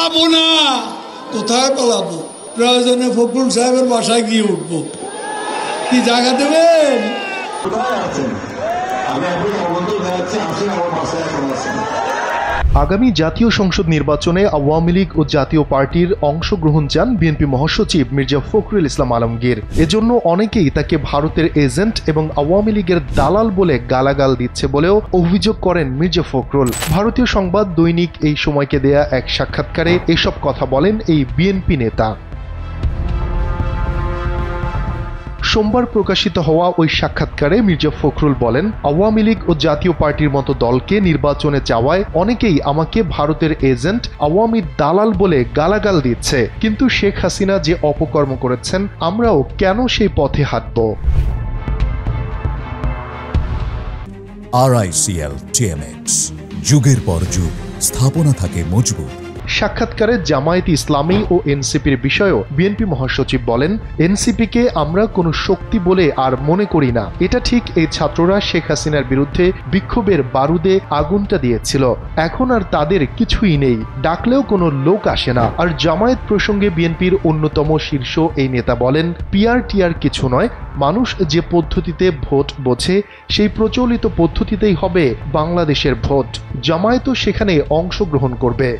পালাবো না। কোথায় পালাবো? প্রয়োজনে ফখরুল সাহেবের বাসায় গিয়ে উঠবো। কি জায়গা দেবেন? আগামী জাতীয় সংসদ নির্বাচনে আওয়ামী লীগ ও জাতীয় পার্টির অংশগ্রহণ চান বিএনপি মহাসচিব মির্জা ফখরুল ইসলাম আলমগীর। এজন্য অনেকেই তাকে ভারতের এজেন্ট এবং আওয়ামী লীগের দালাল বলে গালাগাল দিচ্ছে বলেও অভিযোগ করেন মির্জা ফখরুল। ভারতীয় সংবাদ দৈনিক এই সময়কে দেয়া এক সাক্ষাৎকারে এসব কথা বলেন এই বিএনপি নেতা। সোমবার প্রকাশিত হওয়া ওই সাক্ষাৎকারে মির্জা ফখরুল বলেন, আওয়ামী লীগ ও জাতীয় পার্টির মতো দলকে নির্বাচনে যাওয়ায় অনেকেই আমাকে ভারতের এজেন্ট, আওয়ামী দালাল বলে গালাগাল দিচ্ছে, কিন্তু শেখ হাসিনা যে অপকর্ম করেছেন আমরাও কেন সেই পথে হাঁটব? RICL TMX, যুগের পর যুগ স্থাপনা থাকে মজবুত। সাক্ষাৎকারে জামায়াত ইসলামী ও এনসিপির বিষয়েও বিএনপি মহাসচিব বলেন, এনসিপিকে আমরা কোনো শক্তি বলে আর মনে করি না। এটা ঠিক এই ছাত্ররা শেখ হাসিনার বিরুদ্ধে বিক্ষোভের বারুদে আগুনটা দিয়েছিল, এখন আর তাদের কিছুই নেই, ডাকলেও কোনো লোক আসে না। আর জামায়াত প্রসঙ্গে বিএনপির অন্যতম শীর্ষ এই নেতা বলেন, পিআর টিআর কিছু নয়, মানুষ যে পদ্ধতিতে ভোট বোঝে সেই প্রচলিত পদ্ধতিতেই হবে বাংলাদেশের ভোট, জামায়াতও সেখানে অংশগ্রহণ করবে।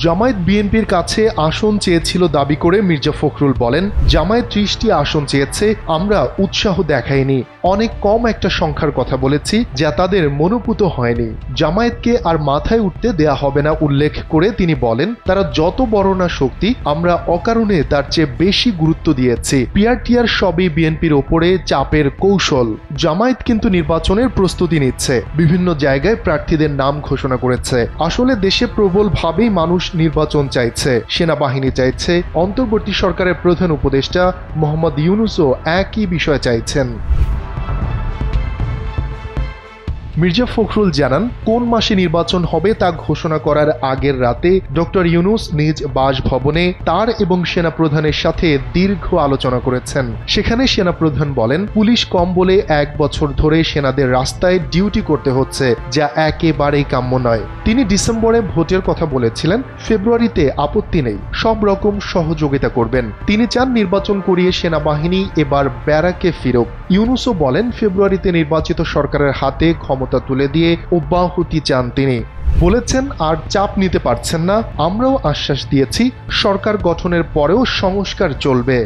জামায়াত বিএনপির কাছে আসন চেয়েছিল দাবি করে মির্জা ফখরুল বলেন, জামায়াত 30টি আসন চেয়েছে, আমরা উৎসাহ দেখাইনি, অনেক কম একটা সংখ্যার কথা বলেছি যা তাদের মনোপুত হয়নি। জামায়াতকে আর মাথায় উঠতে দেয়া হবে না উল্লেখ করে তিনি বলেন, তারা যত বড় না শক্তি, আমরা অকারণে তার চেয়ে বেশি গুরুত্ব দিয়েছি। পিআরটিআর সবই বিএনপির ওপরে চাপের কৌশল। জামায়াত কিন্তু নির্বাচনের প্রস্তুতি নিচ্ছে, বিভিন্ন জায়গায় প্রার্থীদের নাম ঘোষণা করেছে। আসলে দেশে প্রবলভাবেই মানুষ নির্বাচন চাইছে, সেনাবাহিনী চাইছে, অন্তর্বর্তী সরকারের প্রধান উপদেষ্টা মোহাম্মদ ইউনূসও একই বিষয় চাইছেন। মির্জা ফখরুল জানান, কোন মাসে নির্বাচন হবে তা ঘোষণা করার আগের রাতে ডক্টর ইউনূস নিজ বাসভবনে তার এবং সেনাপ্রধানের সাথে দীর্ঘ আলোচনা করেছেন। সেখানে সেনাপ্রধান বলেন, পুলিশ কম বলে 1 বছর ধরে সেনাদের রাস্তায় ডিউটি করতে হচ্ছে, যা একেবারেই কাম্য নয়। তিনি ডিসেম্বরে ভোটের কথা বলেছিলেন, ফেব্রুয়ারিতে আপত্তি নেই, সব রকম সহযোগিতা করবেন। তিনি চান নির্বাচন করিয়ে সেনাবাহিনী এবার ব্যারাকে ফিরুক। ইউনূসও বলেন, ফেব্রুয়ারিতে নির্বাচিত সরকারের হাতে ক্ষমতা তুলে দিয়ে অব্যাহতি চান তিনি। বলেছেন, আর চাপ নিতে পারছেন না, আমরাও আশ্বাস দিয়েছি সরকার গঠনের পরেও সংস্কার চলবে।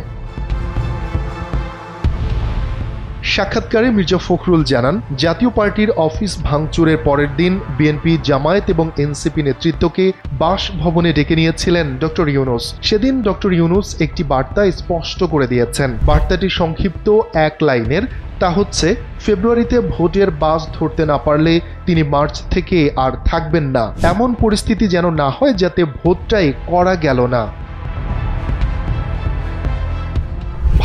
সাক্ষাৎকারে মির্জা ফখরুল জানান, জাতীয় পার্টির অফিস ভাঙচুরের পরের দিন বিএনপি, জামায়াত এবং এনসিপি নেতৃত্বকে বাসভবনে ডেকে নিয়েছিলেন ডক্টর ইউনূস। সেদিন ডক্টর ইউনূস একটি বার্তা স্পষ্ট করে দিয়েছেন। বার্তাটি সংক্ষিপ্ত 1 লাইনের, তা হচ্ছে, ফেব্রুয়ারিতে ভোটের বাস ধরতে না পারলে তিনি মার্চ থেকে আর থাকবেন না। এমন পরিস্থিতি যেন না হয় যাতে ভোটটাই করা গেল না।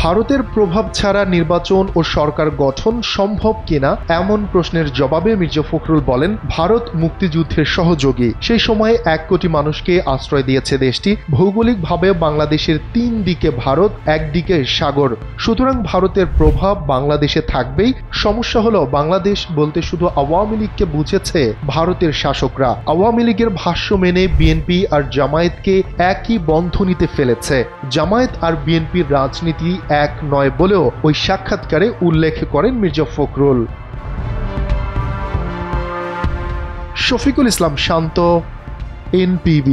ভারতের প্রভাব ছাড়া নির্বাচন ও সরকার গঠন সম্ভব কিনা এমন প্রশ্নের জবাবে মির্জা ফখরুল বলেন, ভারত মুক্তিযুদ্ধের সহযোগী। সেই সময়ে 1 কোটি মানুষকে আশ্রয় দিয়েছে দেশটি। ভৌগোলিকভাবে বাংলাদেশের 3 দিকে ভারত, একদিকে সাগর, সুতরাং ভারতের প্রভাব বাংলাদেশে থাকবেই। সমস্যা হলো, বাংলাদেশ বলতে শুধু আওয়ামী লীগকে বুঝেছে ভারতের শাসকরা। আওয়ামী লীগের ভাষ্য মেনে বিএনপি আর জামায়াতকে একই বন্ধনীতে ফেলেছে। জামায়াত আর বিএনপির রাজনীতি এক নয় বলেও ওই সাক্ষাৎকারে উল্লেখ করেন মির্জা ফখরুল। শফিকুল ইসলাম শান্ত, NPV।